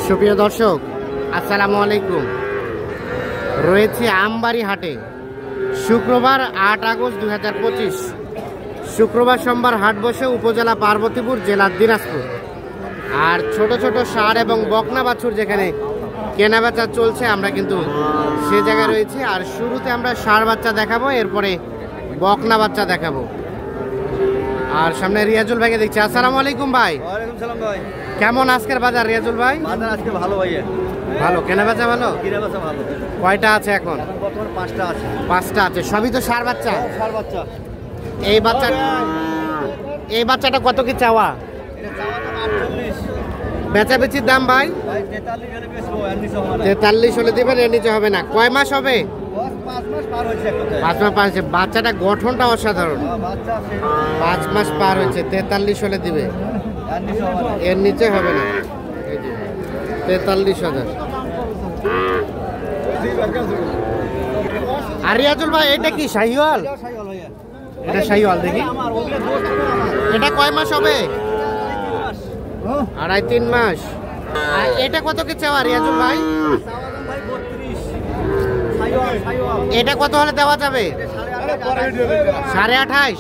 সুপ্রিয় দর্শক, আসসালামু আলাইকুম। রয়েছে আমবাড়ি হাটে। শুক্রবার ৮ আগস্ট ২০২৫। শুক্রবার সোমবার হাট বসে উপজেলা পার্বতীপুর, জেলা দিনাজপুর। আর ছোট ছোট ষাঁড় এবং বকনা বাছুর যেখানে কেনাবেচা চলছে, আমরা কিন্তু সে জায়গায় রয়েছি। আর শুরুতে আমরা ষাঁড় বাচ্চা দেখাবো, এরপরে বকনা বাচ্চা দেখাবো। আর সামনে রিয়াজুল ভাইকে দেখছি। আসসালামু আলাইকুম ভাই। ওয়ালাইকুম সালাম ভাই। কেমন আজকের বাজার রিয়াজুল ভাই? বাজার আজকে ভালো ভাইয়া। ভালো, কেনাবেচা ভালো? কেনাবেচা ভালো। কয়টা আছে এখন? বর্তমানে 5টা আছে। 5টা আছে। সবই তো ষাঁড় বাচ্চা। ষাঁড় বাচ্চা। এই বাচ্চাটা কত কি চাওয়া? এটা চাওয়া দাম 48। বেচাবেচির দাম ভাই? ভাই 43 হলে বেচবো, এর নিচে হবে না। 43 হলে দিবেন, এর নিচে হবে না। কয় মাস হবে? 5 মাস পার হয়েছে একটা। 5 মাস পার হয়েছে। বাচ্চাটা গঠনটা অসাধারণ। বাচ্চা আছে। 5 মাস পার হয়েছে, 43 হলে দিবে, এর নিচে হবে না। এর নিচে হবে না। এই যে 43,000। আর রিয়াজুল ভাই, এটা কি শাহিওয়াল? এটাও শাহিওয়াল ভাইয়া। এটা শাহিওয়াল দেখি। আমার ওগুলো দোস্ত আমার। এটা কয় মাস হবে? 3 মাস। 2.5-3 মাস। আর এটা কত কি চাওয়া রিয়াজুল ভাই? চাওয়া দাম ভাই 32। শাহিওয়াল। এটা কত হলে দেওয়া যাবে? 28.5।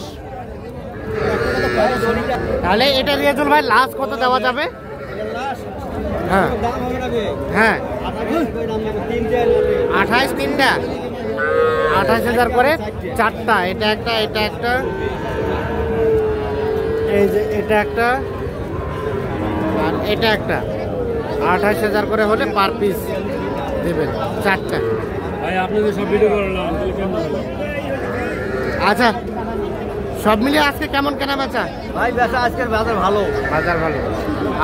তাহলে এটা রিয়াজুল ভাই লাস্ট কত দেওয়া যাবে? হ্যাঁ দাম হবে না বে। হ্যাঁ, 28 কই দাম নেবে? 3টা নেবে। 28 তিনটা, 28,000 করে 4টা। এটা একটা, এটা একটা, এই যে এটা একটা, আর এটা একটা। 28,000 করে হলে পার পিস দেবেন 4টা। ভাই আপনি তো সব ভিডিও করলাম, তাহলে কেমন হলো? আচ্ছা, সব মিলিয়ে আজকে কেমন কেনা বেচা? ভাই বেচা আজকের বাজার ভালো। বাজার ভালো।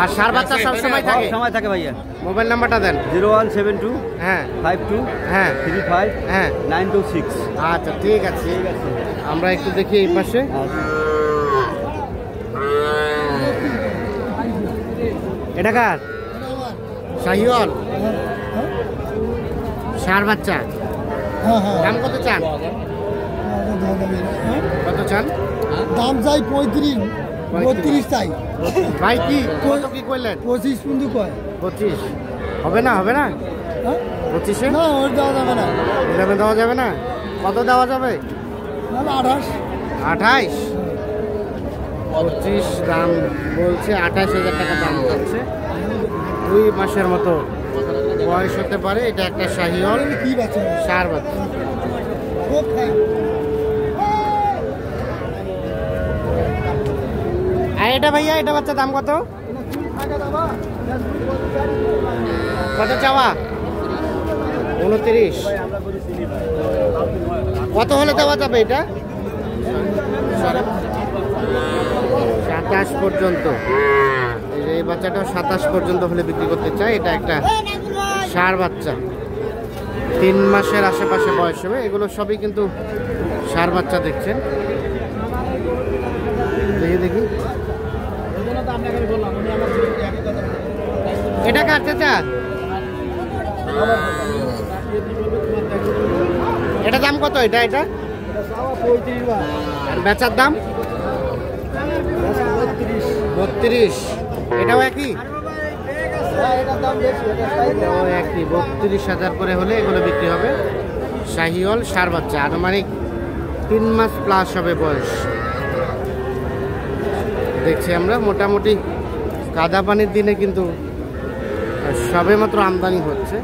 আর ষাঁড় বাচ্চা সবসময় থাকে? সময় থাকে ভাইয়া। মোবাইল নাম্বারটা দেন। 0172 হ্যাঁ 52 হ্যাঁ 35 হ্যাঁ। 926। আচ্ছা ঠিক আছে, আমরা একটু দেখি এই পাশে। এটা কার? শাহিওয়াল ষাঁড় বাচ্চা। দাম কত চান? কত চান? দাম চাই 35, 32 চাই। ভাই কি কত কি কইলেন? 25 কিন্তু কয় 25 হবে না? হবে না হ্যাঁ? 25-এ না ওর দেওয়া যাবে না। 11 দেওয়া যাবে না? কত দেওয়া যাবে? নাহলে 28। 28। 25 দাম বলছে, 28,000 টাকা দাম যাচ্ছে। 2 মাসের মতো বয়স হতে পারে। এটা একটা শাহিওয়াল কি বাচ্চা ষাঁড় বাচ্চা। খুব খাই। আর এটা ভাইয়া, এটা বাচ্চা দাম কত? কত চাওয়া? 29। কত হলে দেওয়া যাবে এটা? 27 পর্যন্ত। এই বাচ্চাটা 27 পর্যন্ত হলে বিক্রি করতে চাই। এটা একটা ষাঁড় বাচ্চা, 3 মাসের আশেপাশে বয়স হবে। এগুলো সবই কিন্তু ষাঁড় বাচ্চা দেখছেন। দেখি দেখি, এটা কার চাচা? এটা দাম কত? এটা এটা আর বেচার দাম 32। এটাও একই? এটাও একই, 32,000 করে হলে এগুলো বিক্রি হবে। শাহিওয়াল ষাঁড় বাচ্চা, আনুমানিক 3 মাস প্লাস হবে বয়স। দেখছি আমরা মোটামুটি কাদা পানির দিনে কিন্তু সবে মাত্র আমদানি হচ্ছে।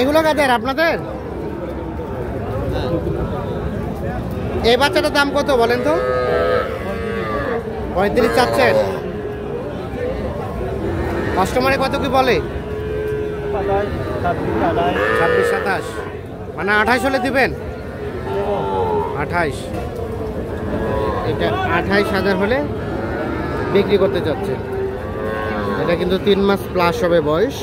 এগুলো কাদের আপনাদের? এই বাচ্চাটার দাম কত বলেন তো? 35 চাচ্ছেন? কাস্টমারে কত কি বলে? 26-27, মানে 28 হলে দিবেন? 28। এটা 28,000 হলে বিক্রি করতে চাচ্ছে। এটা কিন্তু 3 মাস প্লাস হবে বয়স।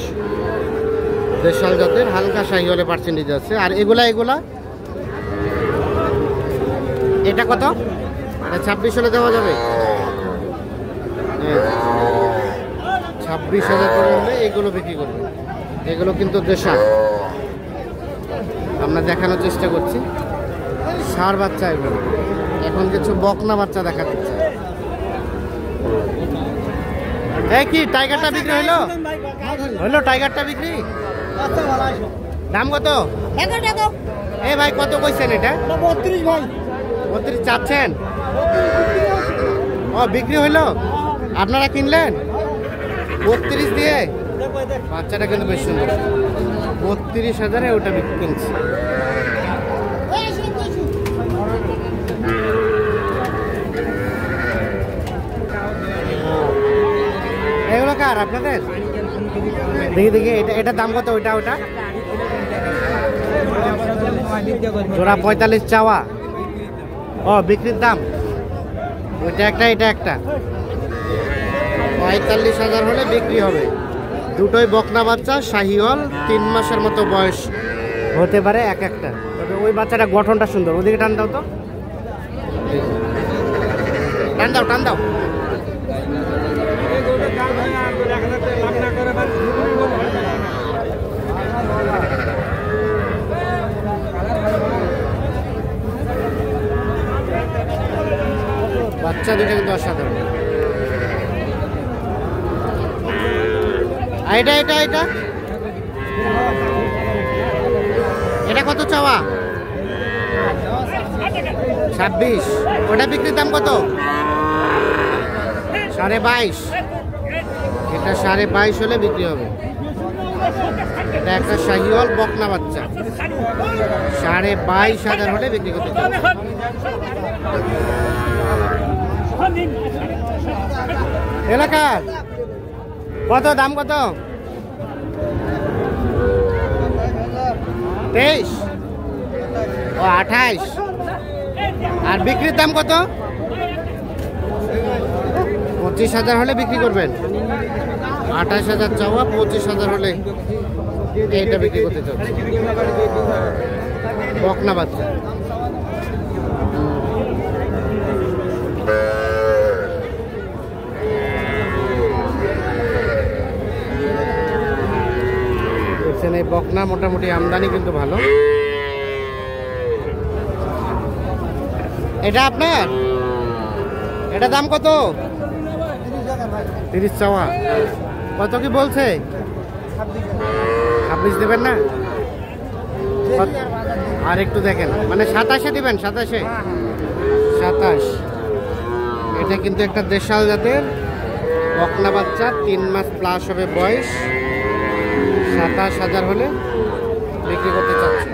দেশাল জাতের, হালকা শাহিওয়ালে পার্সেন্টেজ আছে। আর এগুলা এটা কত? এটা 26 হলে দেওয়া যাবে। 26,000 করে হলে এগুলো বিক্রি করবে। এগুলো কিন্তু দেশাল, আমরা দেখানোর চেষ্টা করছি। ষাঁড় বাচ্চা এগুলো। এখন কিছু বকনা বাচ্চা দেখা যাচ্ছে। এই কি টাইগারটা বিক্রি হইলো? হইলো টাইগারটা বিক্রি? দাম কত? এই ভাই কত কইছেন এটা? 32 ভাই। 32 চাচ্ছেন? ও বিক্রি হইলো? আপনারা কিনলেন 32 দিয়ে? বাচ্চাটা কিন্তু বেশ সুন্দর। 32,000-এ ওটা বিক্রি কিনছে। এগুলো কার আপনাদের? দেখি দেখি এটা দাম কত? ওইটা ওটা জোড়া 45 চাওয়া। ও বিক্রির দাম ওইটা একটা, এটা একটা। 45,000 হলে বিক্রি হবে। দুটোই বকনা বাচ্চা, শাহিওয়াল, 3 মাসের মতো বয়স হতে পারে এক একটা। তবে ওই বাচ্চাটা গঠনটা সুন্দর। ওদিকে টান দাও তো, টান দাও টান দাও। বাচ্চা দুটো কিন্তু অসাধারণ। এটা এটা এটা এটা কত চাওয়া? 26। ওটা বিক্রির দাম কত? 22.5। এটা 22.5 হলে বিক্রি হবে। এটা একটা শাহিওয়াল বকনা বাচ্চা, 22,500 হলে বিক্রি করতে চাই। এলাকার কত দাম কত? 23 ও 28। আর বিক্রির দাম কত? 25,000 হলে বিক্রি করবেন। 28,000 চাওয়া, 25,000 হলে এইটা বিক্রি করতে চাচ্ছি। বকনা বাচ্চা। এই বকনা মোটামুটি আমদানি কিন্তু ভালো। এটা আপনার? এটা দাম কত? 30 চাওয়া। কত কি বলছে? 26 দেবেন না? আর একটু দেখেন, মানে 27-এ দিবেন? 27-এ? 27। এটা কিন্তু একটা দেশাল জাতের বকনা বাচ্চা, 3 মাস প্লাস হবে বয়স। 27,000 হলে বিক্রি করতে চাচ্ছি।